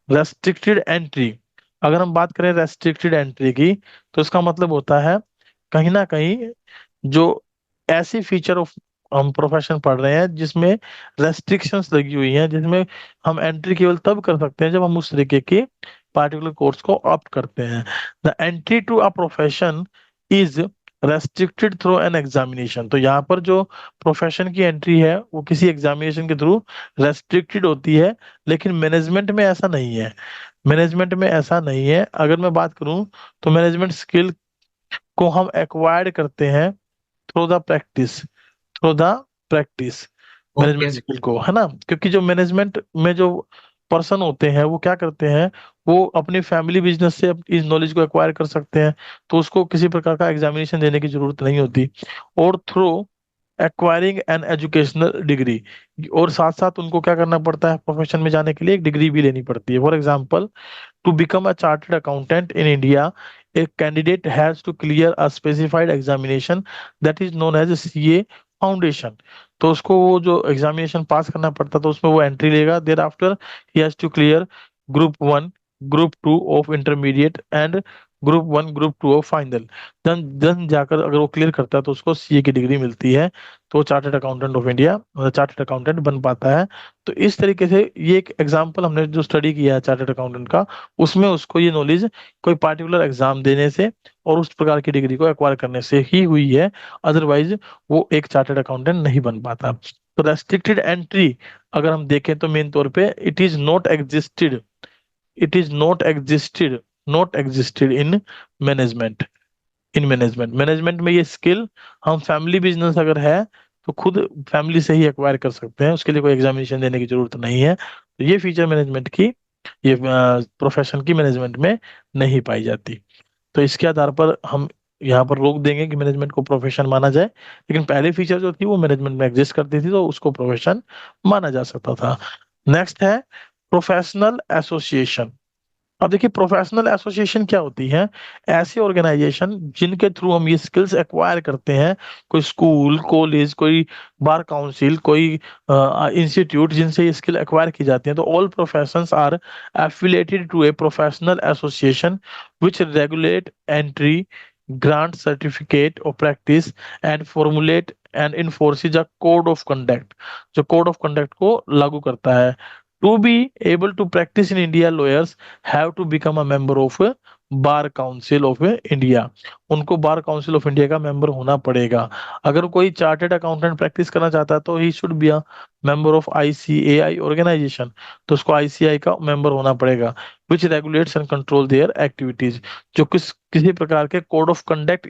रेस्ट्रिक्टेड एंट्री, अगर हम बात करें रेस्ट्रिक्टेड एंट्री की, तो इसका मतलब होता है कहीं ना कहीं जो ऐसी फीचर ऑफ हम प्रोफेशन पढ़ रहे हैं जिसमें रेस्ट्रिक्शंस लगी हुई हैं, जिसमें हम एंट्री केवल तब कर सकते हैं जब हम उस तरीके के पार्टिकुलर कोर्स को ऑप्ट करते हैं। The entry to a profession is restricted through an examination. तो यहाँ पर जो प्रोफेशन की एंट्री है वो किसी एग्जामिनेशन के थ्रू रेस्ट्रिक्टेड होती है, लेकिन मैनेजमेंट में ऐसा नहीं है। मैनेजमेंट में ऐसा नहीं है। अगर मैं बात करूं तो मैनेजमेंट स्किल को हम एक्वायर्ड करते हैं through the practice, through the practice, management okay. Skill को, है ना। क्योंकि जो मैनेजमेंट में जो पर्सन होते हैं वो क्या करते हैं, वो अपनी फैमिली बिजनेस से इस नॉलेज को एक्वायर कर सकते हैं, तो उसको किसी प्रकार का एग्जामिनेशन देने की जरूरत नहीं होती। और through acquiring an educational degree, और साथ साथ उनको क्या करना पड़ता है, प्रोफेशन में जाने के लिए एक डिग्री भी लेनी पड़ती है। For example, to become a chartered accountant in India, a candidate has to clear a specified examination that is known as CA foundation. तो उसको वो जो एग्जामिनेशन पास करना पड़ता, तो उसमें वो एंट्री लेगा। Thereafter he has to clear group 1, group 2 of intermediate and group 1, group 2 of final. Then जाकर अगर वो क्लियर करता है तो उसको सीए की डिग्री मिलती है, तो chartered accountant of India, chartered accountant बन पाता है। तो इस तरीके से ये एक एग्जाम्पल हमने जो स्टडी किया है चार्टर्ड अकाउंटेंट का, उसमें उसको ये नॉलेज कोई पार्टिकुलर एग्जाम देने से और उस प्रकार की डिग्री को एक्वायर करने से ही हुई है, अदरवाइज वो एक चार्टर्ड अकाउंटेंट नहीं बन पाता। तो रेस्ट्रिक्टेड एंट्री अगर हम देखें तो मेन तौर पे it is not existed, it is not existed, not existed in management. In management, management में ये स्किल हम फैमिली बिजनेस अगर है तो खुद फैमिली से ही एक्वायर कर सकते हैं, उसके लिए कोई एग्जामिनेशन देने की जरूरत नहीं है। तो ये फीचर मैनेजमेंट की, ये प्रोफेशन की मैनेजमेंट में नहीं पाई जाती। तो इसके आधार पर हम यहाँ पर रोक देंगे कि मैनेजमेंट को प्रोफेशन माना जाए, लेकिन पहले फीचर जो थी वो मैनेजमेंट में एग्जिस्ट करती थी तो उसको प्रोफेशन माना जा सकता था। नेक्स्ट है प्रोफेशनल एसोसिएशन। अब देखिए, प्रोफेशनल एसोसिएशन क्या होती है, ऐसी ऑर्गेनाइजेशन जिनके थ्रू हम ये स्किल्स एक्वायर करते हैं। कोई स्कूल, कॉलेज, कोई बार काउंसिल, कोई इंस्टीट्यूट, जिनसे ये स्किल एक्वायर की जाती है। तो all professions are affiliated to a professional association which regulate entry, grant certificate of practice and formulate and enforces a code of conduct, जो कोड ऑफ कंडक्ट को लागू करता है। To be able to practise in India, lawyers have to become a member of bar council of India. उनको bar council of India का member होना पड़ेगा। अगर कोई चार्टेड अकाउंटेंट प्रैक्टिस करना चाहता है तो he should be a member of ICAI organization, तो उसको आईसीआई का मेंबर होना पड़ेगा। Which regulates and control their activities, जो किसी प्रकार के कोड ऑफ कंडक्ट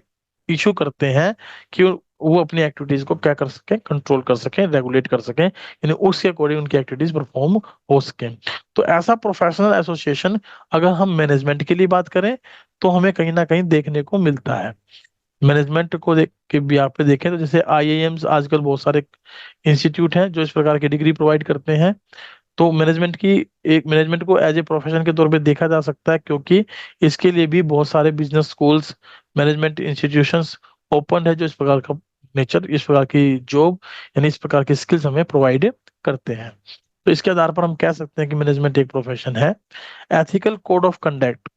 इशू करते हैं कि वो अपनी एक्टिविटीज को क्या कर सके, कंट्रोल कर सके, रेगुलेट कर सके, यानी उसके अकॉर्डिंग उनकी एक्टिविटीज परफॉर्म हो सके। तो ऐसा प्रोफेशनल एसोसिएशन अगर हम मैनेजमेंट के लिए बात करें तो हमें कहीं ना कहीं देखने को मिलता है। मैनेजमेंट को देख के भी आप देखें तो जैसे आईआईएम्स, आजकल बहुत सारे इंस्टीट्यूट हैं जो इस प्रकार की डिग्री प्रोवाइड करते हैं। तो मैनेजमेंट की, एक मैनेजमेंट को एज ए प्रोफेशन के तौर पे देखा जा सकता है, क्योंकि इसके लिए भी बहुत सारे business schools, management institutions open है जो इस प्रकार का नेचर, इस प्रकार की जॉब, यानी इस प्रकार की स्किल्स हमें प्रोवाइड करते हैं। तो इसके आधार पर हम कह सकते हैं कि मैनेजमेंट एक प्रोफेशन है। Ethical code of conduct,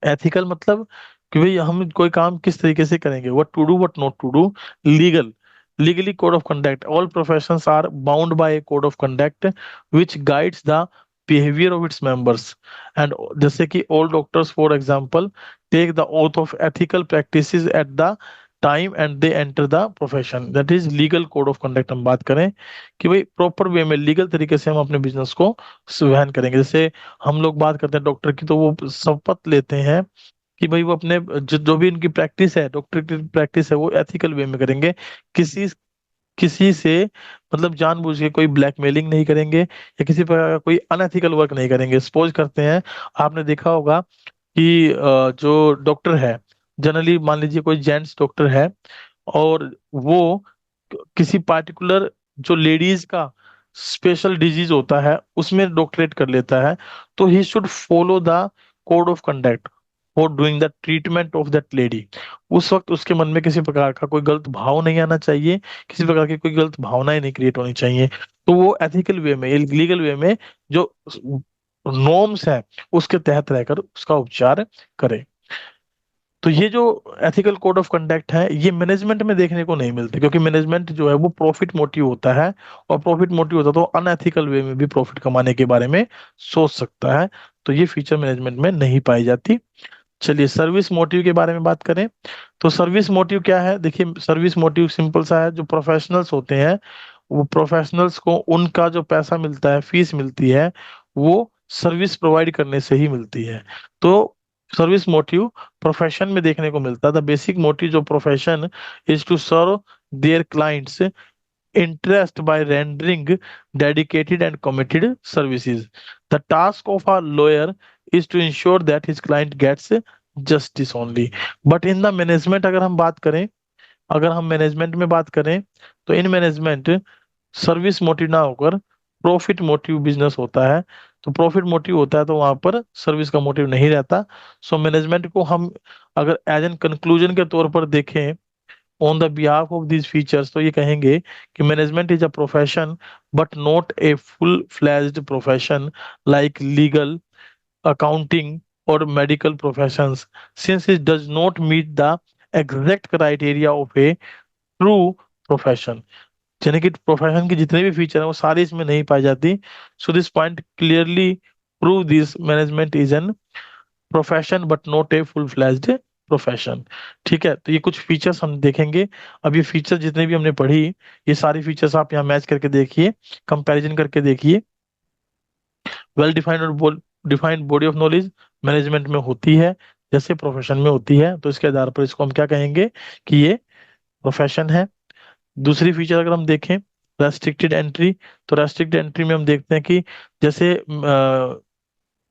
ethical मतलब कि भाई हम कोई काम किस तरीके से करेंगे, what to do what not to do. Legal, legally code of conduct, all professions are bound by a code of conduct which guides the behaviour of its members and, जैसे कि all doctors for example take the oath of ethical practices at the time and they enter the profession, that is legal code of conduct. हम बात करें कि भाई proper way में, legal तरीके से हम अपने बिजनेस को सुवहन करेंगे। जैसे हम लोग बात करते हैं डॉक्टर की, तो वो शपथ लेते हैं कि भाई वो अपने जो भी इनकी प्रैक्टिस है, डॉक्टर की प्रैक्टिस है, वो एथिकल वे में करेंगे, किसी किसी से मतलब जानबूझ के कोई ब्लैकमेलिंग नहीं करेंगे या किसी प्रकार का कोई अनएथिकल वर्क नहीं करेंगे। सपोज करते हैं, आपने देखा होगा कि जो डॉक्टर है, जनरली मान लीजिए कोई जेंट्स डॉक्टर है, और वो किसी पार्टिकुलर जो लेडीज का स्पेशल डिजीज होता है उसमें डॉक्टरेट कर लेता है, तो he should follow the code of conduct for doing the treatment of that lady. उस वक्त उसके मन में किसी प्रकार का कोई गलत भाव नहीं आना चाहिए, किसी प्रकार की कोई गलत भावनाएं नहीं क्रिएट होनी चाहिए। तो वो एथिकल वे में, लीगल वे में जो नॉर्म्स है उसके तहत रहकर उसका उपचार करे। तो ये जो एथिकल कोड ऑफ कंडक्ट है ये मैनेजमेंट में देखने को नहीं मिलते, क्योंकि मैनेजमेंट जो है वो प्रॉफिट मोटिव होता है, और प्रॉफिट मोटिव होता है तो अनएथिकल वे में भी प्रॉफिट कमाने के बारे में सोच सकता है। तो ये फीचर मैनेजमेंट में नहीं पाई जाती। चलिए सर्विस मोटिव के बारे में बात करें। तो सर्विस मोटिव क्या है? देखिए सर्विस मोटिव सिंपल सा है, जो प्रोफेशनल्स होते हैं वो प्रोफेशनल्स को उनका जो पैसा मिलता है, फीस मिलती है, वो सर्विस प्रोवाइड करने से ही मिलती है। तो सर्विस मोटिव प्रोफेशन में देखने को मिलता है। द बेसिक मोटिव जो profession is to serve their clients interest by rendering dedicated and committed services. The task of a lawyer is to ensure that his client gets justice only. But in the management अगर हम बात करें, अगर हम management में बात करें, तो इन मैनेजमेंट सर्विस मोटिव ना होकर प्रॉफिट मोटिव बिजनेस होता है। तो प्रॉफिट मोटिव होता है तो वहां पर सर्विस का मोटिव नहीं रहता। सो मैनेजमेंट को हम अगर एज एन कंक्लूजन के तौर पर देखें on the behalf of these features, तो ये कहेंगे कि management is a profession but not a full fledged profession like legal, accounting or medical professions, since it does not meet the exact criteria of a true profession। यानी कि profession की जितने भी feature हैं वो सारी इसमें नहीं पाई जाती। So this point clearly prove this management is N profession but not a full fledged profession. ठीक है, तो ये कुछ फीचर्स हम देखेंगे। अब ये फीचर जितने भी हमने पढ़ी, ये सारी फीचर्स आप यहाँ मैच करके देखिए, कंपैरिजन करके देखिए। वेल डिफाइंड और defined body of knowledge management में होती है जैसे प्रोफेशन में होती है, तो इसके आधार पर इसको हम क्या कहेंगे कि ये प्रोफेशन है। दूसरी फीचर अगर हम देखें, रेस्ट्रिक्टेड एंट्री, तो रेस्ट्रिक्टेड एंट्री में हम देखते हैं कि जैसे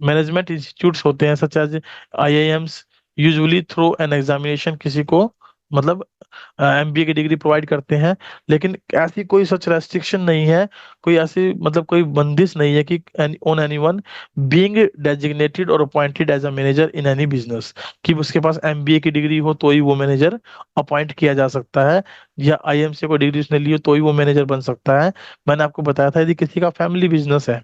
मैनेजमेंट इंस्टीट्यूट्स होते हैं such as IIMs usually through an examination किसी को मतलब एमबीए की डिग्री प्रोवाइड करते हैं, लेकिन ऐसी कोई सच रेस्ट्रिक्शन नहीं है, कोई ऐसी मतलब कोई बंदिश नहीं है कि ऑन एनीवन बीइंग डेजिग्नेटेड और appointed as a manager in any business, कि उसके पास एमबीए की डिग्री हो तो ही वो मैनेजर अपॉइंट किया जा सकता है, या आईएम से कोई डिग्री उसने ली हो तो ही वो मैनेजर बन सकता है। मैंने आपको बताया था यदि किसी का फैमिली बिजनेस है,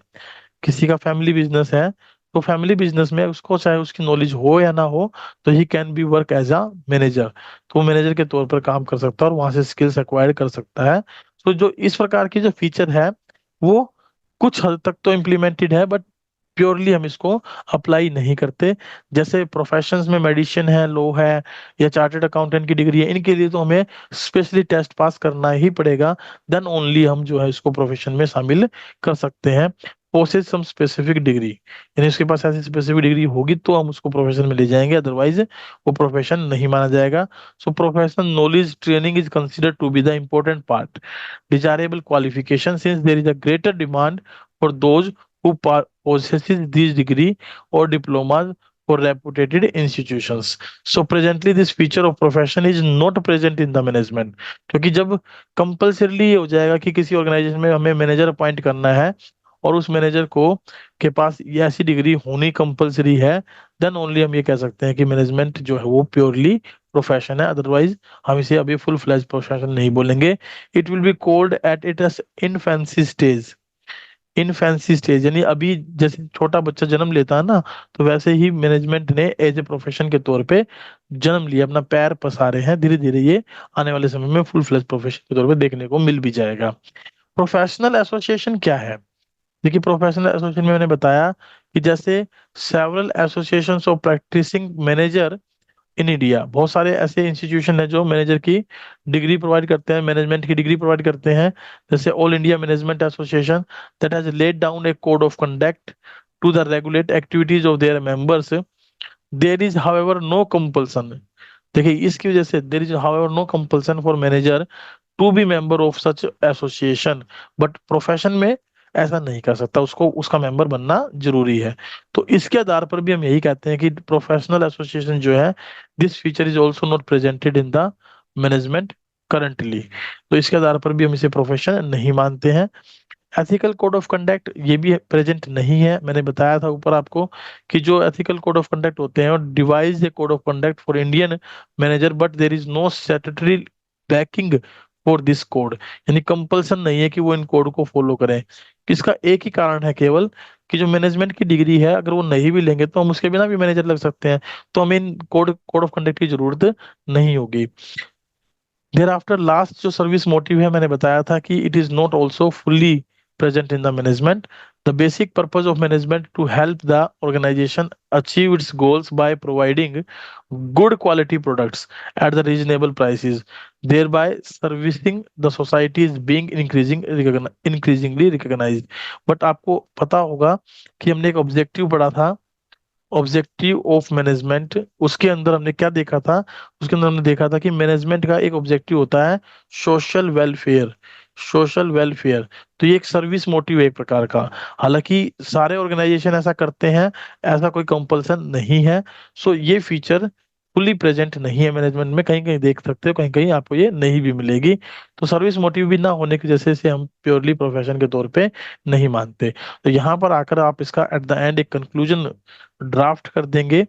किसी का फैमिली बिजनेस है, तो फैमिली बिजनेस में उसको चाहे उसकी नॉलेज हो या ना हो, तो he can be work as a manager. तो वो मैनेजर के तौर पर काम कर सकता है और वहां से स्किल्स एक्वायर कर सकता है। तो जो इस प्रकार की जो फीचर है वो कुछ हद तक तो इम्प्लीमेंटेड है, बट प्योरली हम इसको अप्लाई नहीं करते। जैसे प्रोफेशंस में मेडिसिन है, लॉ है, या चार्टर्ड अकाउंटेंट की डिग्री है, इनके लिए तो हमें स्पेशली टेस्ट पास करना ही पड़ेगा, देन ओनली हम जो है इसको प्रोफेशन में शामिल कर सकते हैं। पोसेस सम स्पेसिफिक डिग्री, यानी उसके पास ऐसी स्पेसिफिक डिग्री होगी तो हम उसको प्रोफेशन में ले जाएंगे, अदरवाइज वो प्रोफेशन नहीं माना जाएगा। सो professional knowledge training is considered to be the important part desirable qualification, since there is a greater demand for those who possesses these degree or diplomas for reputed institutions. So presently this feature of profession is not present in the management, क्योंकि जब compulsorily ये हो जाएगा कि किसी organisation में हमें manager appoint करना है और उस मैनेजर को के पास ये ऐसी डिग्री होनी कंपलसरी है, देन ओनली हम ये कह सकते हैं कि मैनेजमेंट जो है वो प्योरली प्रोफेशन है, अदरवाइज हम इसे अभी फुल फ्लैज प्रोफेशन नहीं बोलेंगे। It will be called at it infancy stage. Infancy stage यानी अभी जैसे छोटा बच्चा जन्म लेता है ना, तो वैसे ही मैनेजमेंट ने एज ए प्रोफेशन के तौर पे जन्म लिया, अपना पैर पसारे हैं। धीरे धीरे ये आने वाले समय में फुल फ्लैज प्रोफेशन के तौर पे देखने को मिल भी जाएगा। प्रोफेशनल एसोसिएशन क्या है? देखिए प्रोफेशनल एसोसिएशन में मैंने बताया कि जैसे several associations of practicing manager in India, बहुत सारे ऐसे इंस्टीट्यूशन है जो मैनेजर की डिग्री प्रोवाइड करते हैं, मैनेजमेंट की डिग्री प्रोवाइड करते हैं। जैसे all India management association that has laid down a code of conduct to the regulate activities of their members. There is however no compulsion, देखिए इसकी वजह से there is however no compulsion for manager to be member of such association, but profession में ऐसा नहीं कर सकता, उसको उसका मेंबर बनना जरूरी है। तो इसके आधार पर भी हम यही कहते हैं कि प्रोफेशनल एसोसिएशन जो है, this feature is also not presented in the management currently. तो इसके आधार पर भी हम इसे प्रोफेशन नहीं मानते हैं। एथिकल कोड ऑफ कंडक्ट ये भी प्रेजेंट नहीं है। मैंने बताया था ऊपर आपको कि जो एथिकल कोड ऑफ कंडक्ट होते हैं, devise a code of conduct for Indian manager, but there is no statutory backing for this code. यानी कंपल्सन नहीं है कि वो इन कोड को फॉलो करें। इसका एक ही कारण है केवल, कि जो मैनेजमेंट की डिग्री है अगर वो नहीं भी लेंगे तो हम उसके बिना भी मैनेजर लग सकते हैं, तो हमें इन कोड कोड ऑफ कंडक्ट की जरूरत नहीं होगी। देर आफ्टर लास्ट जो सर्विस मोटिव है, मैंने बताया था कि it is not also fully present in the management. The basic purpose of management to help the organization achieve its goals by providing good quality products at the reasonable prices, thereby servicing the society is being increasingly recognized। But आपको पता होगा कि हमने एक objective पढ़ा था, objective of management. उसके अंदर हमने क्या देखा था? उसके अंदर हमने देखा था कि मैनेजमेंट का एक ऑब्जेक्टिव होता है सोशल वेलफेयर। सोशल वेलफेयर, तो ये एक सर्विस मोटिव है एक प्रकार का। हालांकि सारे ऑर्गेनाइजेशन ऐसा करते हैं, ऐसा कोई कंपल्सन नहीं है। सो ये फीचर फुली प्रेजेंट नहीं है मैनेजमेंट में, कहीं कहीं देख सकते हो, कहीं कहीं आपको ये नहीं भी मिलेगी। तो सर्विस मोटिव भी ना होने की वजह से हम प्योरली प्रोफेशन के तौर पे नहीं मानते। तो यहाँ पर आकर आप इसका एट द एंड एक कंक्लूजन ड्राफ्ट कर देंगे।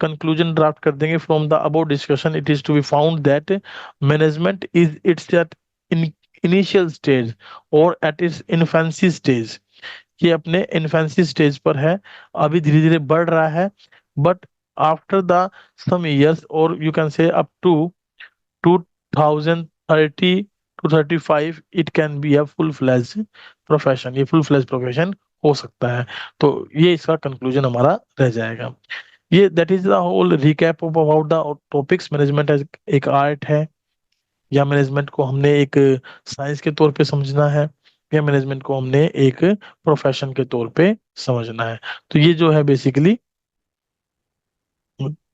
कंक्लूजन ड्राफ्ट कर देंगे, from the above discussion it is to be found that management is its at in initial stage और एट इट्स इन्फेंसी स्टेज। ये अपने इन्फेंसी स्टेज पर है, अभी धीरे धीरे बढ़ रहा है। But after the some years, और you can say up to 2030 to 35, it can be a full fledged profession. ये फुल फ्लैज प्रोफेशन हो सकता है। तो ये इसका कंक्लूजन हमारा रह जाएगा। ये that is the whole recap of about the topics. Management as एक आर्ट है, या मैनेजमेंट को हमने एक साइंस के तौर पे समझना है, या मैनेजमेंट को हमने एक प्रोफेशन के तौर पे समझना है। तो ये जो है बेसिकली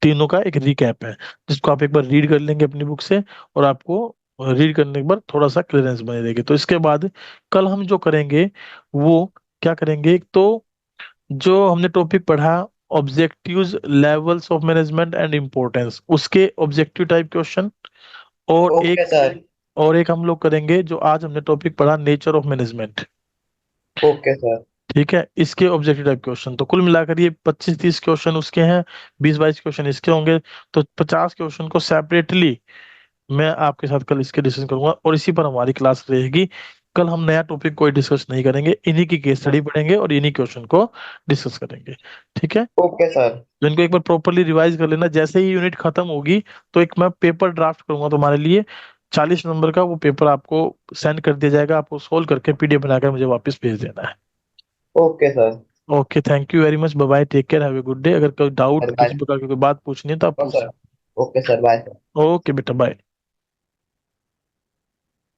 तीनों का एक रिकैप है, जिसको आप एक बार रीड कर लेंगे अपनी बुक से, और आपको रीड करने के बाद थोड़ा सा क्लियरेंस बने रहेगी। तो इसके बाद कल हम जो करेंगे वो क्या करेंगे, एक तो जो हमने टॉपिक पढ़ा objectives, levels of management and importance, उसके ऑब्जेक्टिव टाइप क्वेश्चन। और ओके एक सर। और एक हम लोग करेंगे जो आज हमने टॉपिक पढ़ा nature of management. Okay sir. ठीक है, इसके ऑब्जेक्टिव टाइप क्वेश्चन। तो कुल मिलाकर ये 25-30 क्वेश्चन उसके हैं, 20-22 क्वेश्चन इसके होंगे। तो 50 क्वेश्चन को सेपरेटली मैं आपके साथ कल इसके डिस्कस करूंगा, और इसी पर हमारी क्लास रहेगी। कल हम नया टॉपिक कोई डिस्कस नहीं करेंगे, इन्हीं की केस स्टडी पढ़ेंगे और इन्हीं क्वेश्चन को डिस्कस करेंगे। ठीक है, ओके सर। तो इनको एक बार प्रॉपरली रिवाइज कर लेना। जैसे ही यूनिट खत्म होगी तो एक मैं पेपर ड्राफ्ट करूंगा तुम्हारे लिए, 40 नंबर का। वो पेपर आपको सेंड कर दिया जाएगा, आपको सोल्व करके पीडीएफ बनाकर मुझे वापस भेज देना है। Okay sir. Okay, thank you very much, bye bye, take care, have a good day. अगर कोई डाउट सर बाय। किसी प्रकार की कोई बात पूछनी है तो आप नो पूछ सर। सकते ओके सर बाय। हो। ओके बेटा, बाय।